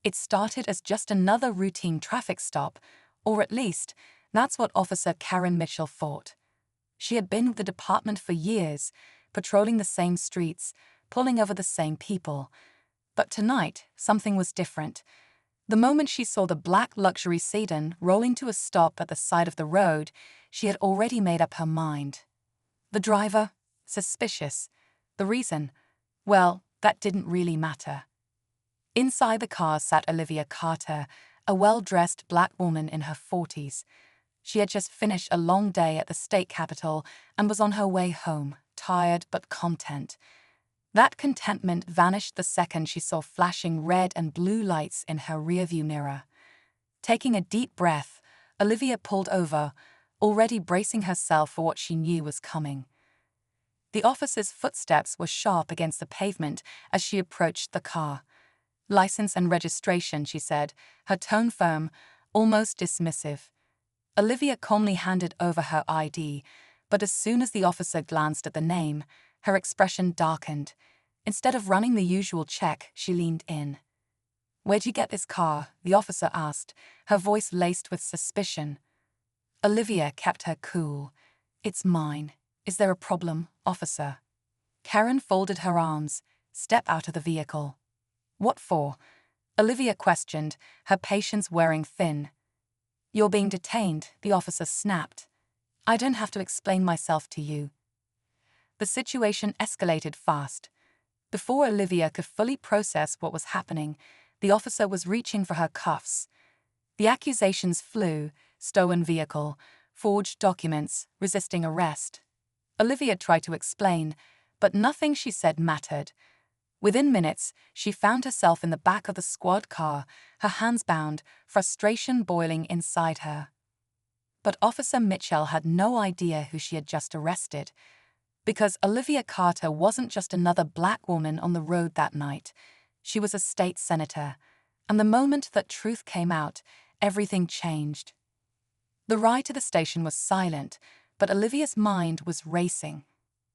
It started as just another routine traffic stop, or at least, that's what Officer Karen Mitchell thought. She had been with the department for years, patrolling the same streets, pulling over the same people. But tonight, something was different. The moment she saw the black luxury sedan rolling to a stop at the side of the road, she had already made up her mind. The driver? Suspicious. The reason? Well, that didn't really matter. Inside the car sat Olivia Carter, a well-dressed black woman in her 40s. She had just finished a long day at the state capitol and was on her way home, tired but content. That contentment vanished the second she saw flashing red and blue lights in her rearview mirror. Taking a deep breath, Olivia pulled over, already bracing herself for what she knew was coming. The officer's footsteps were sharp against the pavement as she approached the car. "License and registration," she said, her tone firm, almost dismissive. Olivia calmly handed over her ID, but as soon as the officer glanced at the name, her expression darkened. Instead of running the usual check, she leaned in. "Where'd you get this car?" the officer asked, her voice laced with suspicion. Olivia kept her cool. "It's mine. Is there a problem, officer?" Karen folded her arms. "Step out of the vehicle." "What for?" Olivia questioned, her patience wearing thin. "You're being detained," the officer snapped. "I don't have to explain myself to you." The situation escalated fast. Before Olivia could fully process what was happening, the officer was reaching for her cuffs. The accusations flew: stolen vehicle, forged documents, resisting arrest. Olivia tried to explain, but nothing she said mattered. Within minutes, she found herself in the back of the squad car, her hands bound, frustration boiling inside her. But Officer Mitchell had no idea who she had just arrested. Because Olivia Carter wasn't just another black woman on the road that night. She was a state senator. And the moment that truth came out, everything changed. The ride to the station was silent, but Olivia's mind was racing.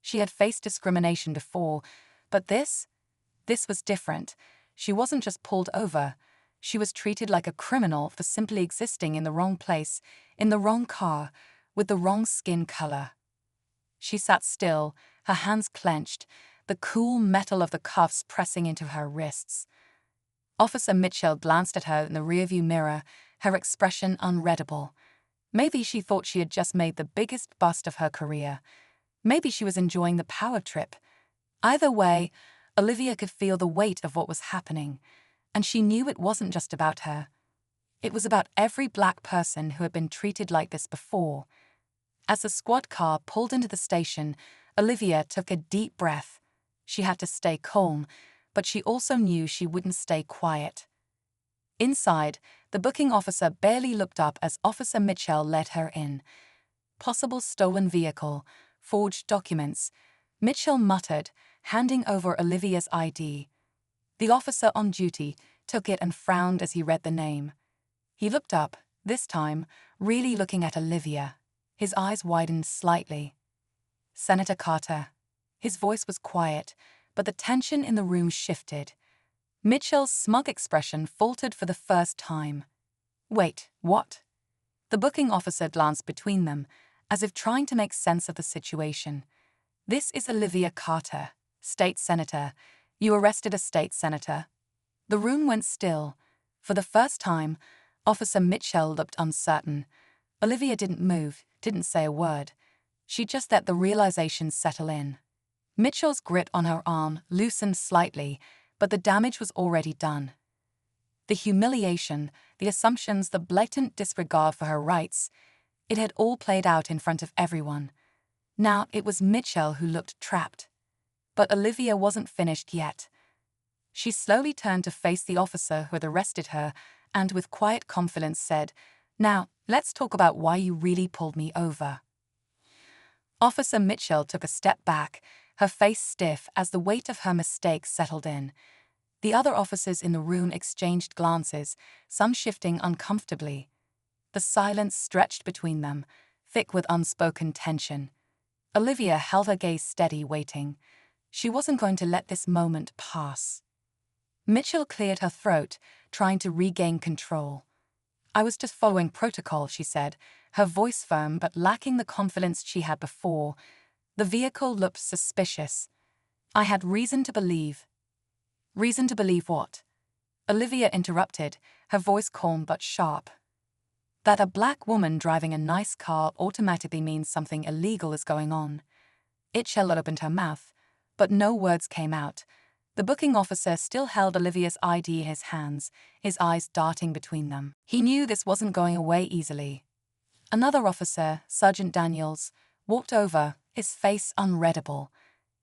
She had faced discrimination before, but this was different. She wasn't just pulled over. She was treated like a criminal for simply existing in the wrong place, in the wrong car, with the wrong skin color. She sat still, her hands clenched, the cool metal of the cuffs pressing into her wrists. Officer Mitchell glanced at her in the rearview mirror, her expression unreadable. Maybe she thought she had just made the biggest bust of her career. Maybe she was enjoying the power trip. Either way, Olivia could feel the weight of what was happening, and she knew it wasn't just about her. It was about every black person who had been treated like this before. As the squad car pulled into the station, Olivia took a deep breath. She had to stay calm, but she also knew she wouldn't stay quiet. Inside, the booking officer barely looked up as Officer Mitchell led her in. Possible stolen vehicle, forged documents. Mitchell muttered, handing over Olivia's ID. The officer on duty took it and frowned as he read the name. He looked up, this time, really looking at Olivia. His eyes widened slightly. "Senator Carter." His voice was quiet, but the tension in the room shifted. Mitchell's smug expression faltered for the first time. "Wait, what?" The booking officer glanced between them, as if trying to make sense of the situation. "This is Olivia Carter, state senator. You arrested a state senator." The room went still. For the first time, Officer Mitchell looked uncertain. Olivia didn't move, didn't say a word. She just let the realization settle in. Mitchell's grip on her arm loosened slightly, but the damage was already done. The humiliation, the assumptions, the blatant disregard for her rights, it had all played out in front of everyone. Now it was Mitchell who looked trapped. But Olivia wasn't finished yet. She slowly turned to face the officer who had arrested her and with quiet confidence said, "Now, let's talk about why you really pulled me over." Officer Mitchell took a step back, her face stiff as the weight of her mistake settled in. The other officers in the room exchanged glances, some shifting uncomfortably. The silence stretched between them, thick with unspoken tension. Olivia held her gaze steady, waiting. She wasn't going to let this moment pass. Mitchell cleared her throat, trying to regain control. "I was just following protocol," she said, her voice firm but lacking the confidence she had before. The vehicle looked suspicious. "I had reason to believe." "Reason to believe what?" Olivia interrupted, her voice calm but sharp. "That a black woman driving a nice car automatically means something illegal is going on." Itchell opened her mouth, but no words came out. The booking officer still held Olivia's ID in his hands, his eyes darting between them. He knew this wasn't going away easily. Another officer, Sergeant Daniels, walked over, his face unreadable.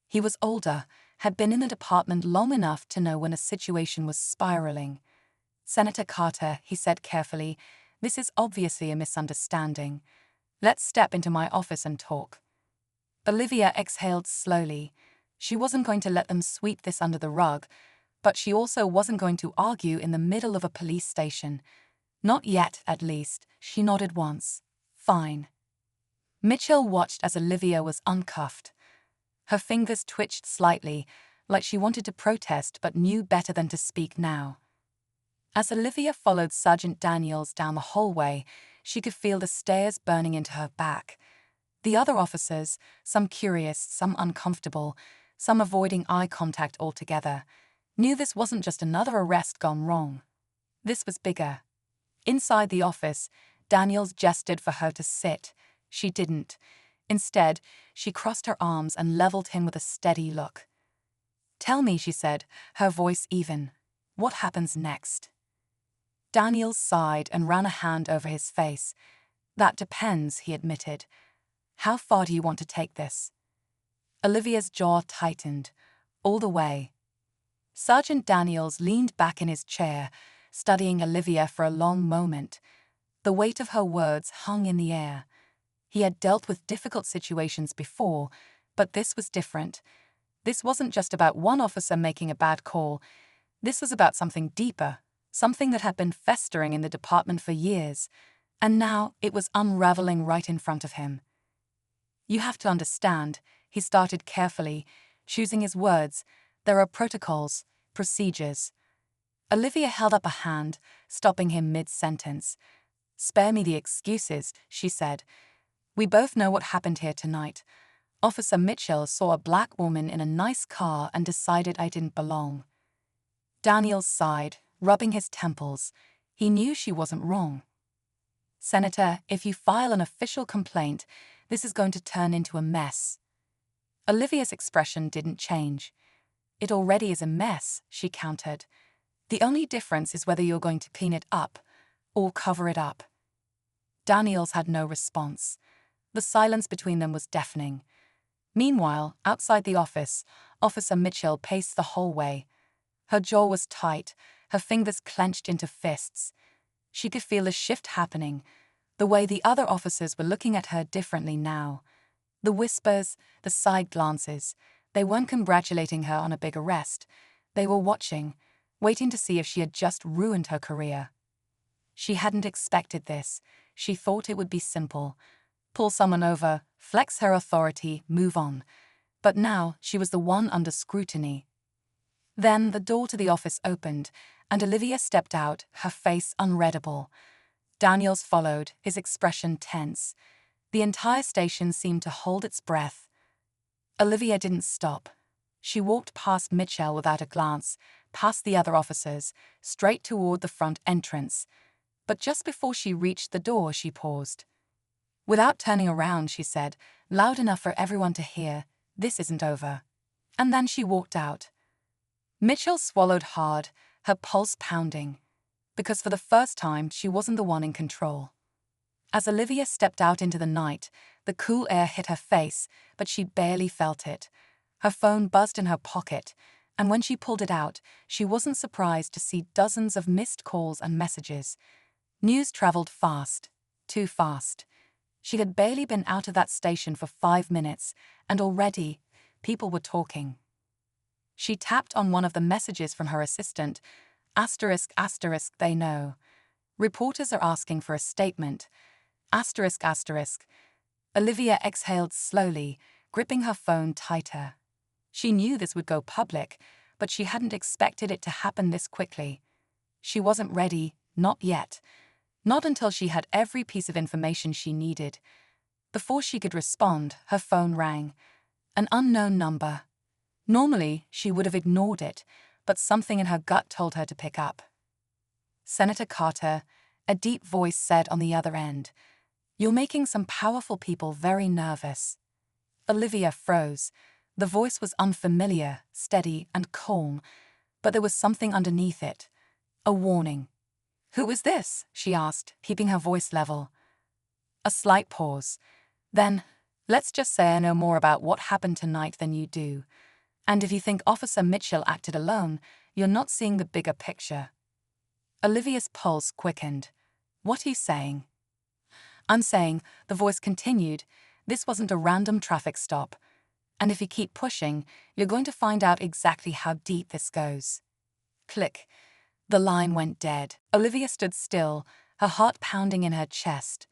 He was older, had been in the department long enough to know when a situation was spiraling. "Senator Carter," he said carefully, "this is obviously a misunderstanding. Let's step into my office and talk." Olivia exhaled slowly. She wasn't going to let them sweep this under the rug, but she also wasn't going to argue in the middle of a police station. Not yet, at least. She nodded once. "Fine." Mitchell watched as Olivia was uncuffed. Her fingers twitched slightly, like she wanted to protest but knew better than to speak now. As Olivia followed Sergeant Daniels down the hallway, she could feel the stares burning into her back. The other officers, some curious, some uncomfortable, some avoiding eye contact altogether, knew this wasn't just another arrest gone wrong. This was bigger. Inside the office, Daniels gestured for her to sit. She didn't. Instead, she crossed her arms and leveled him with a steady look. "Tell me," she said, her voice even. "What happens next?" Daniels sighed and ran a hand over his face. "That depends," he admitted. "How far do you want to take this?" Olivia's jaw tightened. "All the way." Sergeant Daniels leaned back in his chair, studying Olivia for a long moment. The weight of her words hung in the air. He had dealt with difficult situations before, but this was different. This wasn't just about one officer making a bad call. This was about something deeper, something that had been festering in the department for years, and now it was unraveling right in front of him. "You have to understand," he started carefully, choosing his words. "There are protocols, procedures." Olivia held up a hand, stopping him mid-sentence. "Spare me the excuses," she said. "We both know what happened here tonight. Officer Mitchell saw a black woman in a nice car and decided I didn't belong." Daniels sighed, rubbing his temples. He knew she wasn't wrong. "Senator, if you file an official complaint, this is going to turn into a mess." Olivia's expression didn't change. "It already is a mess," she countered. "The only difference is whether you're going to clean it up or cover it up." Daniels had no response. The silence between them was deafening. Meanwhile, outside the office, Officer Mitchell paced the hallway. Her jaw was tight, her fingers clenched into fists. She could feel a shift happening, the way the other officers were looking at her differently now. The whispers, the side glances, they weren't congratulating her on a big arrest. They were watching, waiting to see if she had just ruined her career. She hadn't expected this. She thought it would be simple. Pull someone over, flex her authority, move on. But now she was the one under scrutiny. Then the door to the office opened, and Olivia stepped out, her face unreadable. Daniels followed, his expression tense. The entire station seemed to hold its breath. Olivia didn't stop. She walked past Mitchell without a glance, past the other officers, straight toward the front entrance. But just before she reached the door, she paused. Without turning around, she said, loud enough for everyone to hear, "This isn't over." And then she walked out. Mitchell swallowed hard, her pulse pounding, because for the first time she wasn't the one in control. As Olivia stepped out into the night, the cool air hit her face, but she barely felt it. Her phone buzzed in her pocket, and when she pulled it out, she wasn't surprised to see dozens of missed calls and messages. News traveled fast, too fast. She had barely been out of that station for 5 minutes, and already, people were talking. She tapped on one of the messages from her assistant. Asterisk, asterisk, they know. Reporters are asking for a statement. Asterisk, asterisk. Olivia exhaled slowly, gripping her phone tighter. She knew this would go public, but she hadn't expected it to happen this quickly. She wasn't ready, not yet. Not until she had every piece of information she needed. Before she could respond, her phone rang. An unknown number. Normally, she would have ignored it, but something in her gut told her to pick up. "Senator Carter," a deep voice said on the other end. "You're making some powerful people very nervous." Olivia froze. The voice was unfamiliar, steady, and calm, but there was something underneath it. A warning. "Who is this?" she asked, keeping her voice level. A slight pause. Then, "Let's just say I know more about what happened tonight than you do. And if you think Officer Mitchell acted alone, you're not seeing the bigger picture." Olivia's pulse quickened. "What are you saying?" "I'm saying," the voice continued, "this wasn't a random traffic stop. And if you keep pushing, you're going to find out exactly how deep this goes." Click. The line went dead. Olivia stood still, her heart pounding in her chest.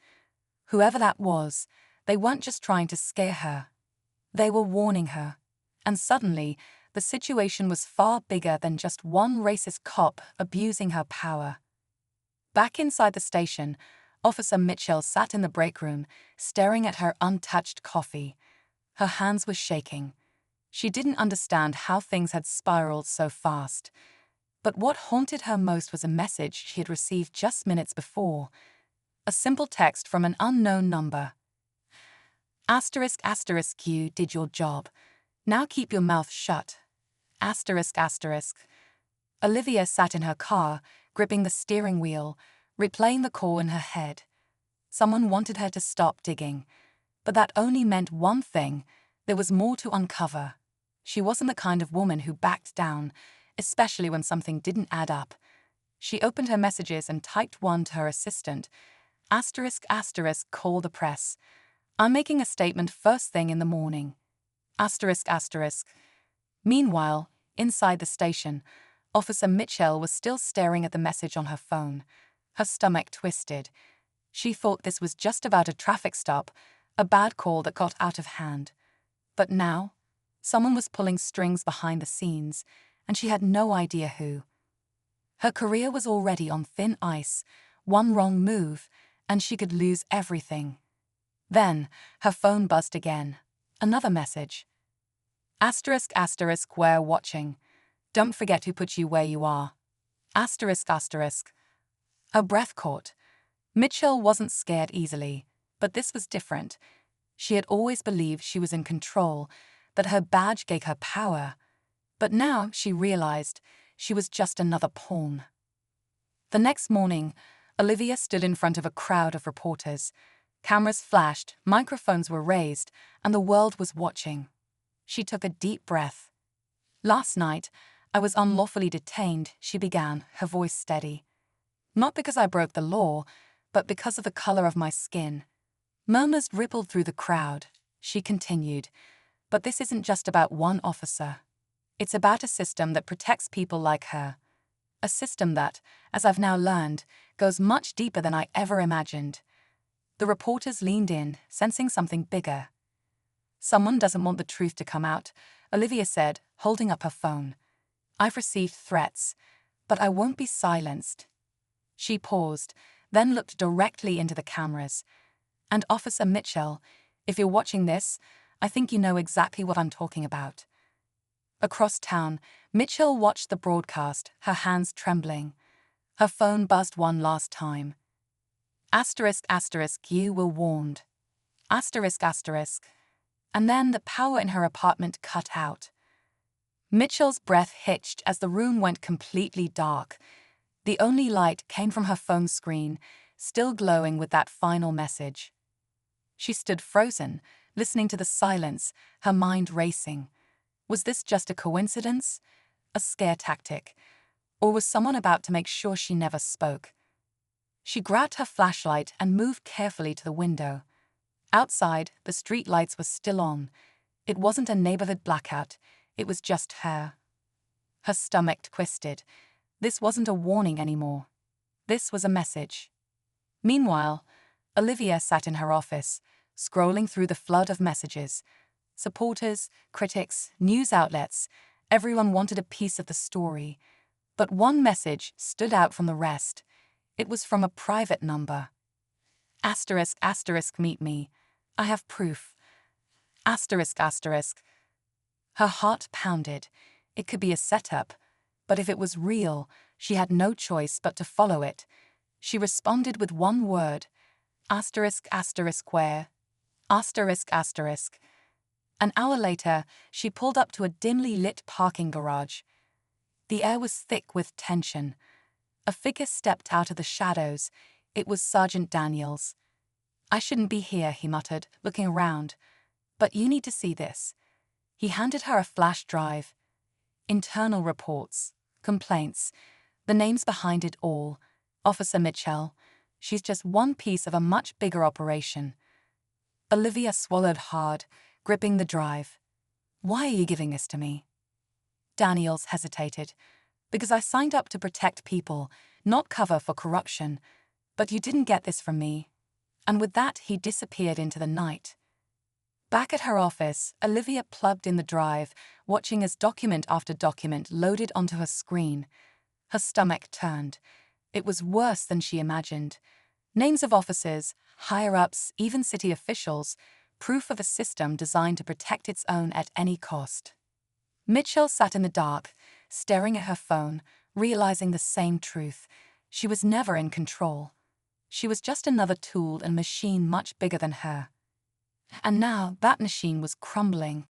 Whoever that was, they weren't just trying to scare her. They were warning her. And suddenly, the situation was far bigger than just one racist cop abusing her power. Back inside the station, Officer Mitchell sat in the break room, staring at her untouched coffee. Her hands were shaking. She didn't understand how things had spiraled so fast. But what haunted her most was a message she had received just minutes before. A simple text from an unknown number. Asterisk asterisk you did your job. Now keep your mouth shut. Asterisk asterisk. Olivia sat in her car, gripping the steering wheel, replaying the call in her head. Someone wanted her to stop digging. But that only meant one thing. There was more to uncover. She wasn't the kind of woman who backed down, especially when something didn't add up. She opened her messages and typed one to her assistant. Asterisk asterisk call the press. I'm making a statement first thing in the morning. Asterisk asterisk. Meanwhile, inside the station, Officer Mitchell was still staring at the message on her phone. Her stomach twisted. She thought this was just about a traffic stop, a bad call that got out of hand. But now, someone was pulling strings behind the scenes, and she had no idea who. Her career was already on thin ice. One wrong move, and she could lose everything. Then, her phone buzzed again. Another message. Asterisk asterisk we're watching. Don't forget who put you where you are. Asterisk asterisk. Her breath caught. Mitchell wasn't scared easily, but this was different. She had always believed she was in control, that her badge gave her power. But now she realized she was just another pawn. The next morning, Olivia stood in front of a crowd of reporters. Cameras flashed, microphones were raised, and the world was watching. She took a deep breath. "Last night, I was unlawfully detained," she began, her voice steady. "Not because I broke the law, but because of the color of my skin." Murmurs rippled through the crowd. She continued, "But this isn't just about one officer. It's about a system that protects people like her. A system that, as I've now learned, goes much deeper than I ever imagined." The reporters leaned in, sensing something bigger. "Someone doesn't want the truth to come out," Olivia said, holding up her phone. "I've received threats, but I won't be silenced." She paused, then looked directly into the cameras. "And Officer Mitchell, if you're watching this, I think you know exactly what I'm talking about." Across town, Mitchell watched the broadcast, her hands trembling. Her phone buzzed one last time. Asterisk asterisk you were warned. Asterisk asterisk. And then the power in her apartment cut out. Mitchell's breath hitched as the room went completely dark. The only light came from her phone screen, still glowing with that final message. She stood frozen, listening to the silence, her mind racing. Was this just a coincidence? A scare tactic? Or was someone about to make sure she never spoke? She grabbed her flashlight and moved carefully to the window. Outside, the street lights were still on. It wasn't a neighborhood blackout, it was just her. Her stomach twisted. This wasn't a warning anymore. This was a message. Meanwhile, Olivia sat in her office, scrolling through the flood of messages. Supporters, critics, news outlets, Everyone wanted a piece of the story. But one message stood out from the rest. It was from a private number. Asterisk, asterisk, meet me. I have proof. Asterisk, asterisk. Her heart pounded. It could be a setup. But if it was real, she had no choice but to follow it. She responded with one word. Asterisk, asterisk, where? Asterisk, asterisk. An hour later, she pulled up to a dimly lit parking garage. The air was thick with tension. A figure stepped out of the shadows. It was Sergeant Daniels. I shouldn't be here, he muttered, looking around. But you need to see this. He handed her a flash drive. Internal reports, complaints, the names behind it all. Officer Mitchell. She's just one piece of a much bigger operation. Olivia swallowed hard, gripping the drive. Why are you giving this to me? Daniels hesitated. Because I signed up to protect people, not cover for corruption. But you didn't get this from me. And with that, he disappeared into the night. Back at her office, Olivia plugged in the drive, watching as document after document loaded onto her screen. Her stomach turned. It was worse than she imagined. Names of officers, higher-ups, even city officials, proof of a system designed to protect its own at any cost. Mitchell sat in the dark, staring at her phone, realizing the same truth. She was never in control. She was just another tool in a machine much bigger than her. And now that machine was crumbling.